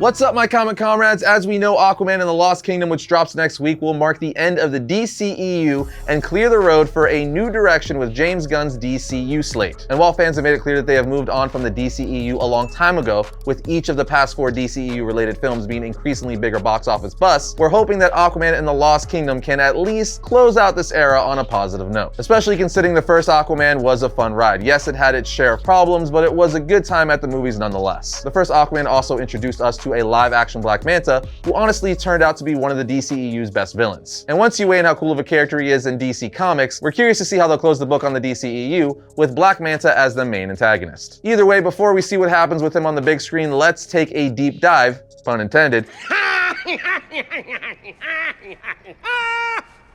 What's up, my comic comrades? As we know, Aquaman and the Lost Kingdom, which drops next week, will mark the end of the DCEU and clear the road for a new direction with James Gunn's DCU slate. And while fans have made it clear that they have moved on from the DCEU a long time ago, with each of the past 4 DCEU-related films being increasingly bigger box office busts, we're hoping that Aquaman and the Lost Kingdom can at least close out this era on a positive note. Especially considering the first Aquaman was a fun ride. Yes, it had its share of problems, but it was a good time at the movies nonetheless. The first Aquaman also introduced us to a live-action Black Manta, who honestly turned out to be one of the DCEU's best villains. And once you weigh in how cool of a character he is in DC Comics, we're curious to see how they'll close the book on the DCEU with Black Manta as the main antagonist. Either way, before we see what happens with him on the big screen, let's take a deep dive, pun intended,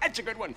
that's a good one.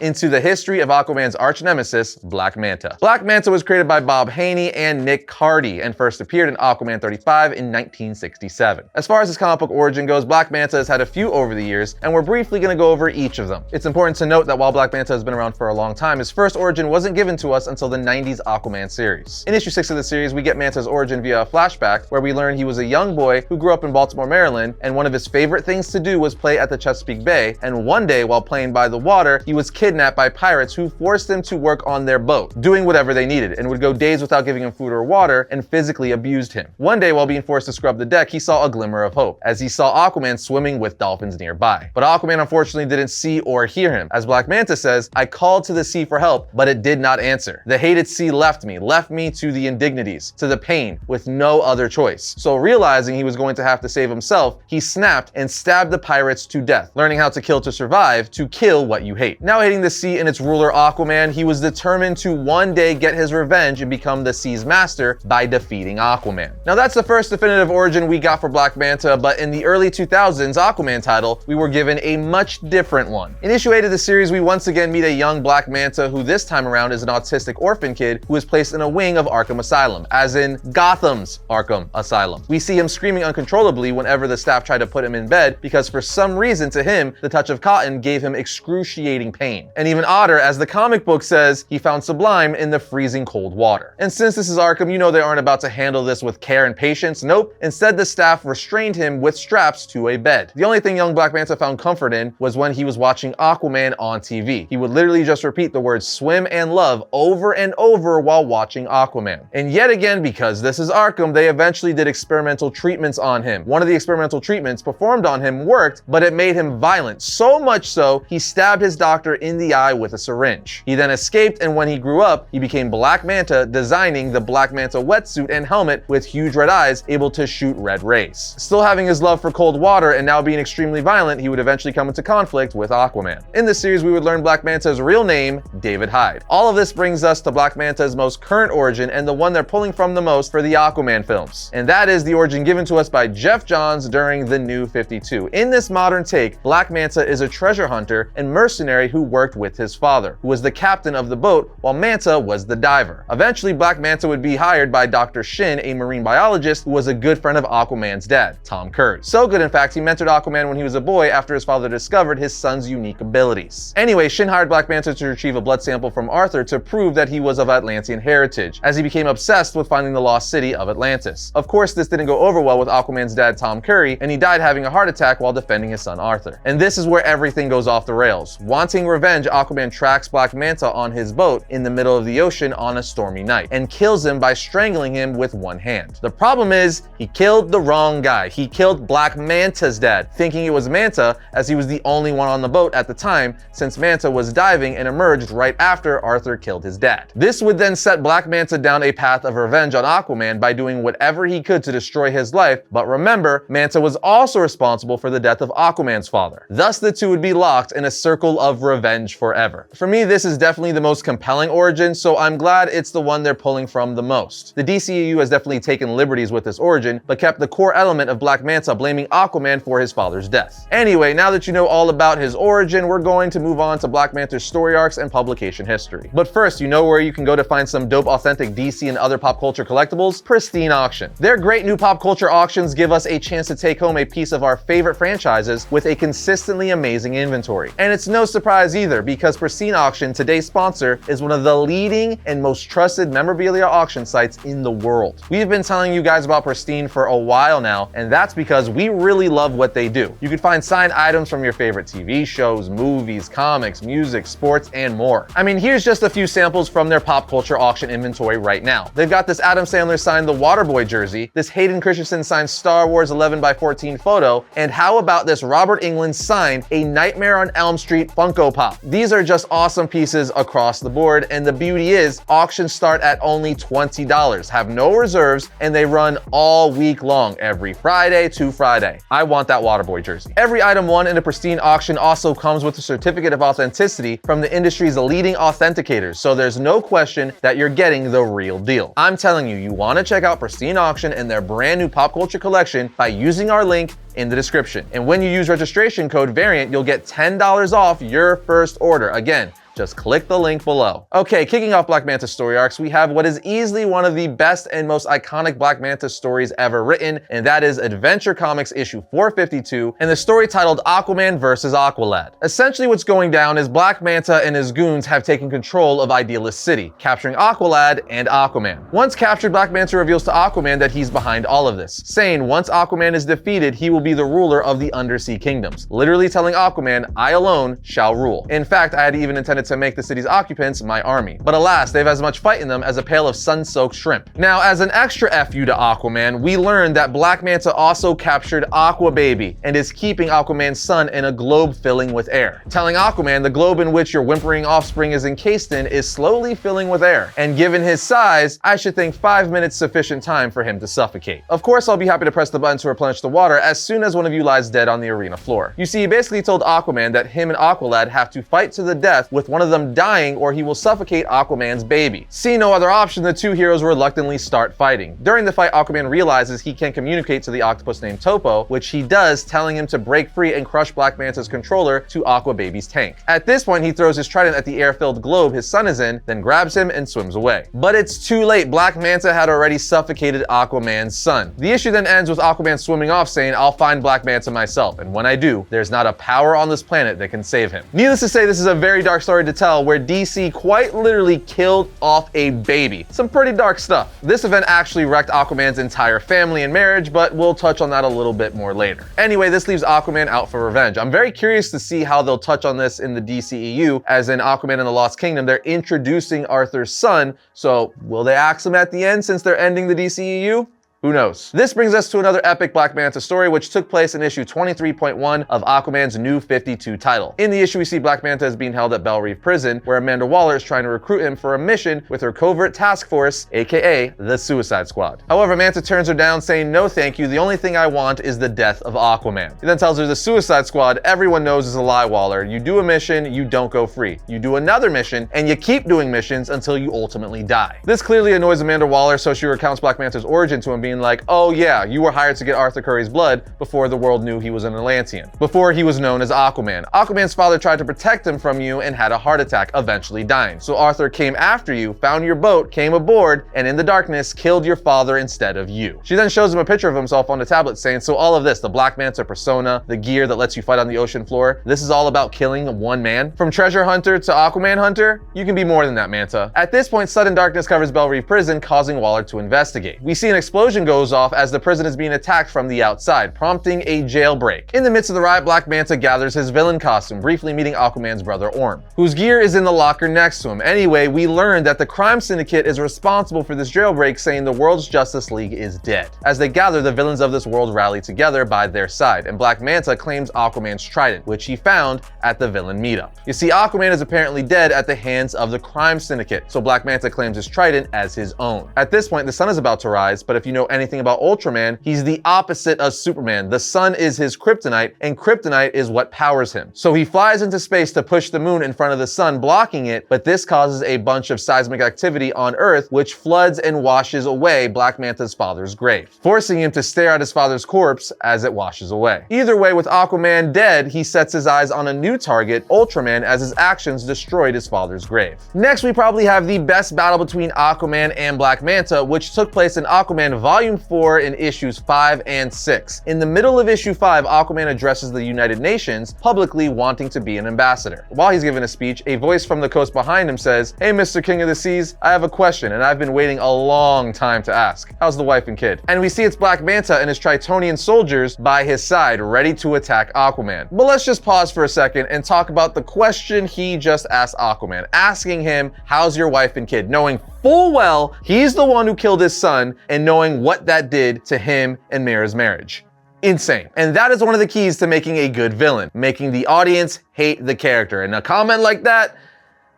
into the history of Aquaman's arch-nemesis, Black Manta. Black Manta was created by Bob Haney and Nick Cardy and first appeared in Aquaman 35 in 1967. As far as his comic book origin goes, Black Manta has had a few over the years, and we're briefly going to go over each of them. It's important to note that while Black Manta has been around for a long time, his first origin wasn't given to us until the 90s Aquaman series. In issue 6 of the series, we get Manta's origin via a flashback where we learn he was a young boy who grew up in Baltimore, Maryland, and one of his favorite things to do was play at the Chesapeake Bay, and one day while playing by the water, he was kidnapped by pirates who forced him to work on their boat, doing whatever they needed, and would go days without giving him food or water, and physically abused him. One day while being forced to scrub the deck, he saw a glimmer of hope, as he saw Aquaman swimming with dolphins nearby. But Aquaman unfortunately didn't see or hear him. As Black Manta says, "I called to the sea for help, but it did not answer. The hated sea left me to the indignities, to the pain, with no other choice." So realizing he was going to have to save himself, he snapped and stabbed the pirates to death, learning how to kill to survive, to kill what you hate. Now hating the sea and its ruler Aquaman, he was determined to one day get his revenge and become the sea's master by defeating Aquaman. Now that's the first definitive origin we got for Black Manta, but in the early 2000s Aquaman title, we were given a much different one. In issue 8 of the series, we once again meet a young Black Manta who this time around is an autistic orphan kid who is placed in a wing of Arkham Asylum, as in Gotham's Arkham Asylum. We see him screaming uncontrollably whenever the staff try to put him in bed because for some reason to him, the touch of cotton gave him excruciating pain. And even odder, as the comic book says, he found sublime in the freezing cold water. And since this is Arkham, you know they aren't about to handle this with care and patience. Nope. Instead, the staff restrained him with straps to a bed. The only thing young Black Manta found comfort in was when he was watching Aquaman on TV. He would literally just repeat the words swim and love over and over while watching Aquaman. And yet again, because this is Arkham, they eventually did experimental treatments on him. One of the experimental treatments performed on him worked, but it made him violent. So much so, he stabbed his doctor in the eye with a syringe. He then escaped, and when he grew up, he became Black Manta, designing the Black Manta wetsuit and helmet with huge red eyes, able to shoot red rays. Still having his love for cold water and now being extremely violent, he would eventually come into conflict with Aquaman. In this series, we would learn Black Manta's real name, David Hyde. All of this brings us to Black Manta's most current origin and the one they're pulling from the most for the Aquaman films. And that is the origin given to us by Jeff Johns during the New 52. In this modern take, Black Manta is a treasure hunter and mercenary who worked with his father, who was the captain of the boat while Manta was the diver. Eventually, Black Manta would be hired by Dr. Shin, a marine biologist who was a good friend of Aquaman's dad, Tom Curry. So good, in fact, he mentored Aquaman when he was a boy after his father discovered his son's unique abilities. Anyway, Shin hired Black Manta to retrieve a blood sample from Arthur to prove that he was of Atlantean heritage, as he became obsessed with finding the lost city of Atlantis. Of course, this didn't go over well with Aquaman's dad, Tom Curry, and he died having a heart attack while defending his son Arthur. And this is where everything goes off the rails. Wanting revenge, Aquaman tracks Black Manta on his boat in the middle of the ocean on a stormy night and kills him by strangling him with one hand. The problem is, he killed the wrong guy. He killed Black Manta's dad, thinking it was Manta, as he was the only one on the boat at the time, since Manta was diving and emerged right after Arthur killed his dad. This would then set Black Manta down a path of revenge on Aquaman by doing whatever he could to destroy his life, but remember, Manta was also responsible for the death of Aquaman's father. Thus, the two would be locked in a circle of revenge forever. For me, this is definitely the most compelling origin, so I'm glad it's the one they're pulling from the most. The DCEU has definitely taken liberties with this origin, but kept the core element of Black Manta blaming Aquaman for his father's death. Anyway, now that you know all about his origin, we're going to move on to Black Manta's story arcs and publication history. But first, you know where you can go to find some dope, authentic DC and other pop culture collectibles? Pristine Auction. Their great new pop culture auctions give us a chance to take home a piece of our favorite franchises with a consistently amazing inventory. inventory. And it's no surprise either, because Pristine Auction, today's sponsor, is one of the leading and most trusted memorabilia auction sites in the world. We've been telling you guys about Pristine for a while now, and that's because we really love what they do. You can find signed items from your favorite TV shows, movies, comics, music, sports, and more. I mean, here's just a few samples from their pop culture auction inventory right now. They've got this Adam Sandler signed The Waterboy jersey, this Hayden Christensen signed Star Wars 11x14 photo, and how about this Robert Englund signed A Nightmare on Elm Street Funko Pop. These are just awesome pieces across the board, and the beauty is auctions start at only $20, have no reserves, and they run all week long, every Friday to Friday. I want that Waterboy jersey. Every item won in a Pristine auction also comes with a certificate of authenticity from the industry's leading authenticators, so there's no question that you're getting the real deal. I'm telling you, you want to check out Pristine Auction and their brand new pop culture collection by using our link in the description. And when you use registration code VARIANT, you'll get $10 off your first order. Again, just click the link below. Okay, kicking off Black Manta story arcs, we have what is easily one of the best and most iconic Black Manta stories ever written, and that is Adventure Comics issue 452, and the story titled Aquaman vs. Aqualad. Essentially what's going down is Black Manta and his goons have taken control of Idealist City, capturing Aqualad and Aquaman. Once captured, Black Manta reveals to Aquaman that he's behind all of this, saying once Aquaman is defeated, he will be the ruler of the Undersea Kingdoms, literally telling Aquaman, I alone shall rule. In fact, I had even intended to make the city's occupants my army. But alas, they have as much fight in them as a pail of sun-soaked shrimp. Now, as an extra FU to Aquaman, we learned that Black Manta also captured Aqua Baby and is keeping Aquaman's son in a globe filling with air, telling Aquaman the globe in which your whimpering offspring is encased in is slowly filling with air. And given his size, I should think 5 minutes sufficient time for him to suffocate. Of course, I'll be happy to press the button to replenish the water as soon as one of you lies dead on the arena floor. You see, he basically told Aquaman that him and Aqualad have to fight to the death, with one of them dying or he will suffocate Aquaman's baby. Seeing no other option, the two heroes reluctantly start fighting. During the fight, Aquaman realizes he can communicate to the octopus named Topo, which he does, telling him to break free and crush Black Manta's controller to Aqua Baby's tank. At this point, he throws his trident at the air-filled globe his son is in, then grabs him and swims away. But it's too late. Black Manta had already suffocated Aquaman's son. The issue then ends with Aquaman swimming off, saying, I'll find Black Manta myself, and when I do, there's not a power on this planet that can save him. Needless to say, this is a very dark story to tell, where DC quite literally killed off a baby. Some pretty dark stuff. This event actually wrecked Aquaman's entire family and marriage, but we'll touch on that a little bit more later. Anyway, this leaves Aquaman out for revenge. I'm very curious to see how they'll touch on this in the DCEU, as in Aquaman and the Lost Kingdom, they're introducing Arthur's son, so will they axe him at the end since they're ending the DCEU? Who knows? This brings us to another epic Black Manta story, which took place in issue 23.1 of Aquaman's new 52 title. In the issue, we see Black Manta is being held at Belle Reve Prison, where Amanda Waller is trying to recruit him for a mission with her covert task force, aka the Suicide Squad. However, Manta turns her down, saying, no thank you, the only thing I want is the death of Aquaman. He then tells her the Suicide Squad, everyone knows, is a lie, Waller. You do a mission, you don't go free. You do another mission, and you keep doing missions until you ultimately die. This clearly annoys Amanda Waller, so she recounts Black Manta's origin to him, being like, oh yeah, you were hired to get Arthur Curry's blood before the world knew he was an Atlantean, before he was known as Aquaman. Aquaman's father tried to protect him from you and had a heart attack, eventually dying. So Arthur came after you, found your boat, came aboard, and in the darkness killed your father instead of you. She then shows him a picture of himself on the tablet, saying, so all of this, the Black Manta persona, the gear that lets you fight on the ocean floor, this is all about killing one man? From treasure hunter to Aquaman hunter? You can be more than that, Manta. At this point, sudden darkness covers Belle Reve Prison, causing Waller to investigate. We see an explosion goes off as the prison is being attacked from the outside, prompting a jailbreak. In the midst of the riot, Black Manta gathers his villain costume, briefly meeting Aquaman's brother Orm, whose gear is in the locker next to him. Anyway, we learn that the crime syndicate is responsible for this jailbreak, saying the world's Justice League is dead. As they gather, the villains of this world rally together by their side, and Black Manta claims Aquaman's trident, which he found at the villain meetup. You see, Aquaman is apparently dead at the hands of the crime syndicate, so Black Manta claims his trident as his own. At this point, the sun is about to rise, but if you know anything about Ultraman, he's the opposite of Superman. The sun is his kryptonite, and kryptonite is what powers him. So he flies into space to push the moon in front of the sun, blocking it, but this causes a bunch of seismic activity on Earth, which floods and washes away Black Manta's father's grave, forcing him to stare at his father's corpse as it washes away. Either way, with Aquaman dead, he sets his eyes on a new target, Ultraman, as his actions destroyed his father's grave. Next, we probably have the best battle between Aquaman and Black Manta, which took place in Aquaman Volume Volume 4 in issues 5 and 6. In the middle of issue 5, Aquaman addresses the United Nations, publicly wanting to be an ambassador. While he's giving a speech, a voice from the coast behind him says, "Hey, Mr. King of the Seas, I have a question, and I've been waiting a long time to ask. How's the wife and kid?" And we see it's Black Manta and his Tritonian soldiers by his side, ready to attack Aquaman. But let's just pause for a second and talk about the question he just asked Aquaman, asking him, "How's your wife and kid?" knowing full well he's the one who killed his son and knowing what that did to him and Mira's marriage. Insane. And that is one of the keys to making a good villain, making the audience hate the character. And a comment like that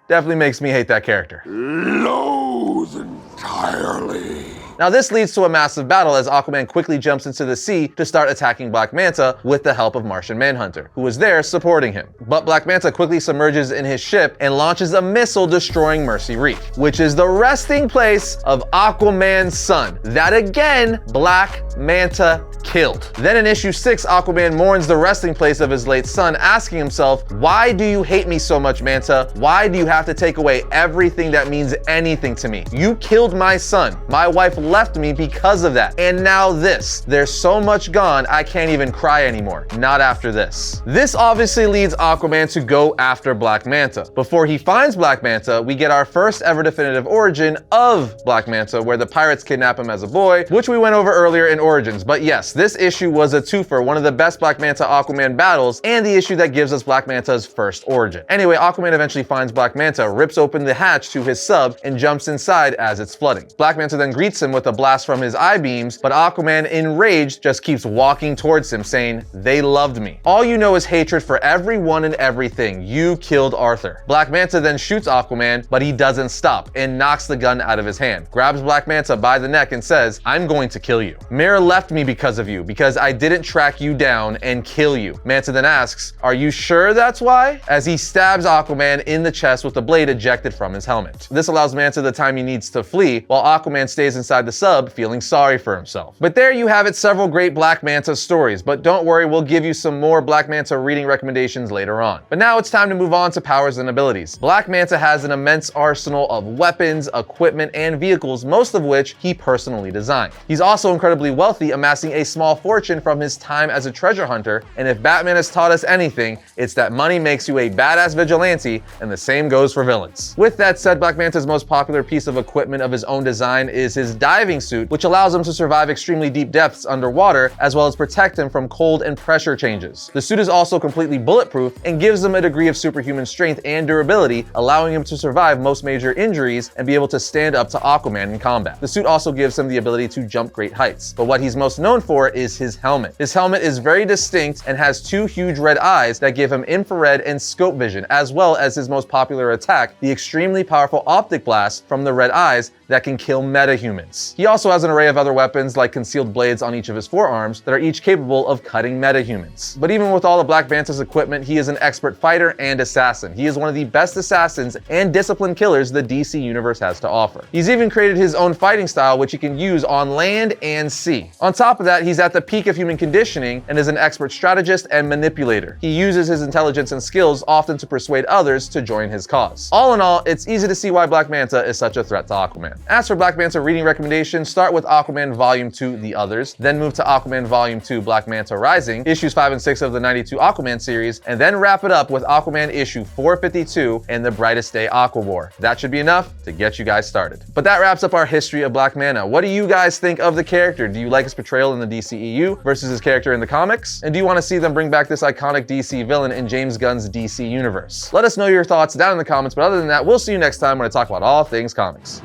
definitely makes me hate that character. Loathe entirely. Now this leads to a massive battle as Aquaman quickly jumps into the sea to start attacking Black Manta with the help of Martian Manhunter, who is there supporting him. But Black Manta quickly submerges in his ship and launches a missile destroying Mercy Reef, which is the resting place of Aquaman's son. That again, Black Manta killed. Then in issue 6, Aquaman mourns the resting place of his late son, asking himself, "Why do you hate me so much, Manta? Why do you have to take away everything that means anything to me? You killed my son. My wife left me because of that. And now this. There's so much gone, I can't even cry anymore. Not after this." This obviously leads Aquaman to go after Black Manta. Before he finds Black Manta, we get our first ever definitive origin of Black Manta, where the pirates kidnap him as a boy, which we went over earlier in Origins. But yes, this issue was a twofer, one of the best Black Manta Aquaman battles, and the issue that gives us Black Manta's first origin. Anyway, Aquaman eventually finds Black Manta, rips open the hatch to his sub, and jumps inside as it's flooding. Black Manta then greets him with a blast from his eye beams, but Aquaman, enraged, just keeps walking towards him, saying, "They loved me. All you know is hatred for everyone and everything. You killed Arthur." Black Manta then shoots Aquaman, but he doesn't stop and knocks the gun out of his hand, grabs Black Manta by the neck and says, "I'm going to kill you. Mira left me because of you, because I didn't track you down and kill you." Manta then asks, "Are you sure that's why?" as he stabs Aquaman in the chest with the blade ejected from his helmet. This allows Manta the time he needs to flee, while Aquaman stays inside the sub feeling sorry for himself. But there you have it, several great Black Manta stories, but don't worry, we'll give you some more Black Manta reading recommendations later on. But now it's time to move on to powers and abilities. Black Manta has an immense arsenal of weapons, equipment, and vehicles, most of which he personally designed. He's also incredibly wealthy, amassing a small fortune from his time as a treasure hunter, and if Batman has taught us anything, it's that money makes you a badass vigilante, and the same goes for villains. With that said, Black Manta's most popular piece of equipment of his own design is his diving suit, which allows him to survive extremely deep depths underwater, as well as protect him from cold and pressure changes. The suit is also completely bulletproof and gives him a degree of superhuman strength and durability, allowing him to survive most major injuries and be able to stand up to Aquaman in combat. The suit also gives him the ability to jump great heights, but what he's most known for is his helmet. His helmet is very distinct and has two huge red eyes that give him infrared and scope vision, as well as his most popular attack, the extremely powerful optic blast from the red eyes that can kill metahumans. He also has an array of other weapons like concealed blades on each of his forearms that are each capable of cutting metahumans. But even with all of Black Manta's equipment, he is an expert fighter and assassin. He is one of the best assassins and disciplined killers the DC universe has to offer. He's even created his own fighting style, which he can use on land and sea. On top of that, he's at the peak of human conditioning and is an expert strategist and manipulator. He uses his intelligence and skills often to persuade others to join his cause. All in all, it's easy to see why Black Manta is such a threat to Aquaman. As for Black Manta reading recommendations, start with Aquaman Volume 2, The Others, then move to Aquaman Volume 2, Black Manta Rising, issues 5 and 6 of the 92 Aquaman series, and then wrap it up with Aquaman issue 452 and The Brightest Day Aqua War. That should be enough to get you guys started. But that wraps up our history of Black Manta. What do you guys think of the character? Do you like his portrayal in the DCEU versus his character in the comics? And do you want to see them bring back this iconic DC villain in James Gunn's DC universe? Let us know your thoughts down in the comments, but other than that, we'll see you next time when I talk about all things comics.